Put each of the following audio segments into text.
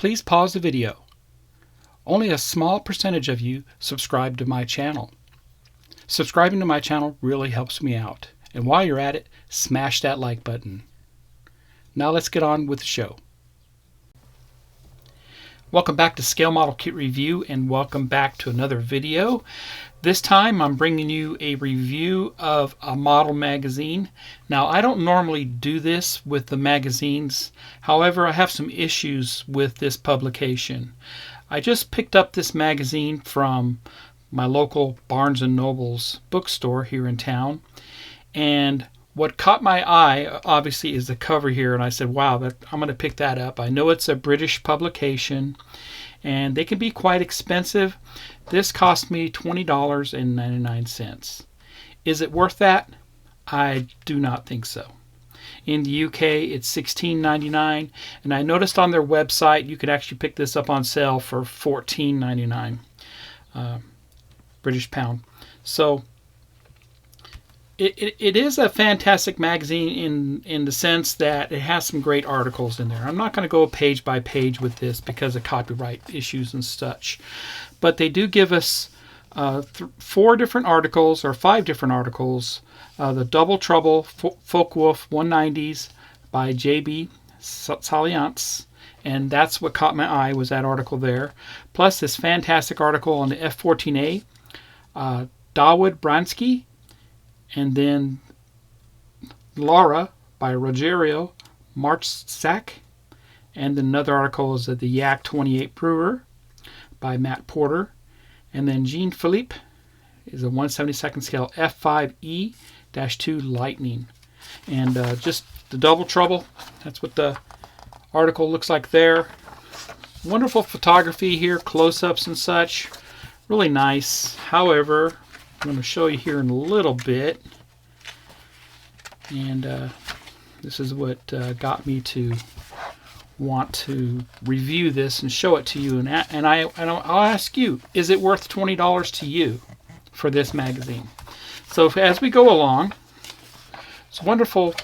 please pause the video. Only a small percentage of you subscribe to my channel. Subscribing to my channel really helps me out. And while you're at it, smash that like button. Now let's get on with the show. Welcome back to Scale Model Kit Review, and welcome back to another video. This time I'm bringing you a review of a model magazine. Now I don't normally do this with the magazines, however I have some issues with this publication. I just picked up this magazine from my local Barnes & Noble's bookstore here in town, and what caught my eye obviously is the cover here, and I said, wow, I'm going to pick that up. I know it's a British publication and they can be quite expensive. This cost me $20.99. Is it worth that? I do not think so. In the UK it's $16.99, and I noticed on their website you could actually pick this up on sale for $14.99 British pound. So it is a fantastic magazine in the sense that it has some great articles in there. I'm not going to go page by page with this because of copyright issues and such, but they do give us 4 different articles or 5 different articles. The Double Trouble Focke-Wulf 190s by J.B. Saliance, and that's what caught my eye, was that article there. Plus this fantastic article on the F-14A, Dawood Bransky, and then Laura by Rogerio Marchsak, and another article is the Yak 28 Brewer by Matt Porter, and then Jean Philippe is a 1/72 scale F5E-2 Lightning, and just the Double Trouble. That's what the article looks like there. Wonderful photography here, close-ups and such, really nice. However, I'm going to show you here in a little bit, and this is what got me to want to review this and show it to you. And I'll ask you, is it worth $20 to you for this magazine? So as we go along, it's wonderful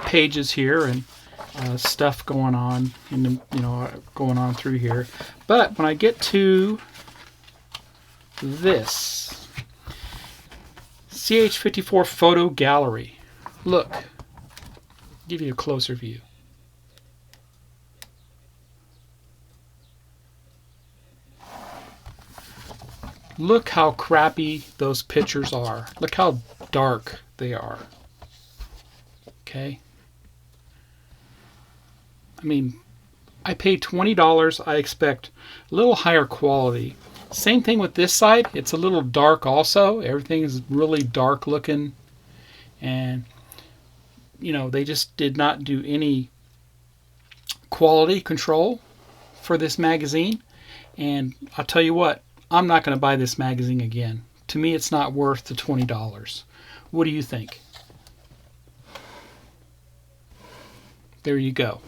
pages here and stuff going on, going on through here. But when I get to this CH54 photo gallery, look, give you a closer view. Look how crappy those pictures are. Look how dark they are. Okay? I mean, I paid $20. I expect a little higher quality. Same thing with this side. It's a little dark also. Everything is really dark looking. And, they just did not do any quality control for this magazine. And I'll tell you what, I'm not going to buy this magazine again. To me, it's not worth the $20. What do you think? There you go.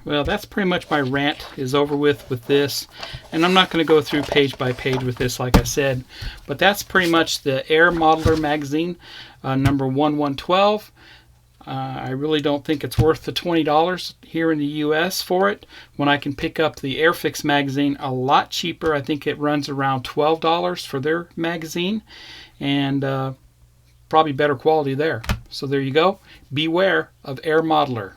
Well, that's pretty much my rant is over with this, and I'm not going to go through page by page with this like I said, but that's pretty much the Air Modeller magazine, number 1112. I really don't think it's worth the $20 here in the US for it, when I can pick up the Airfix magazine a lot cheaper. I think it runs around $12 for their magazine, and probably better quality there. So there you go. Beware of Air Modeller.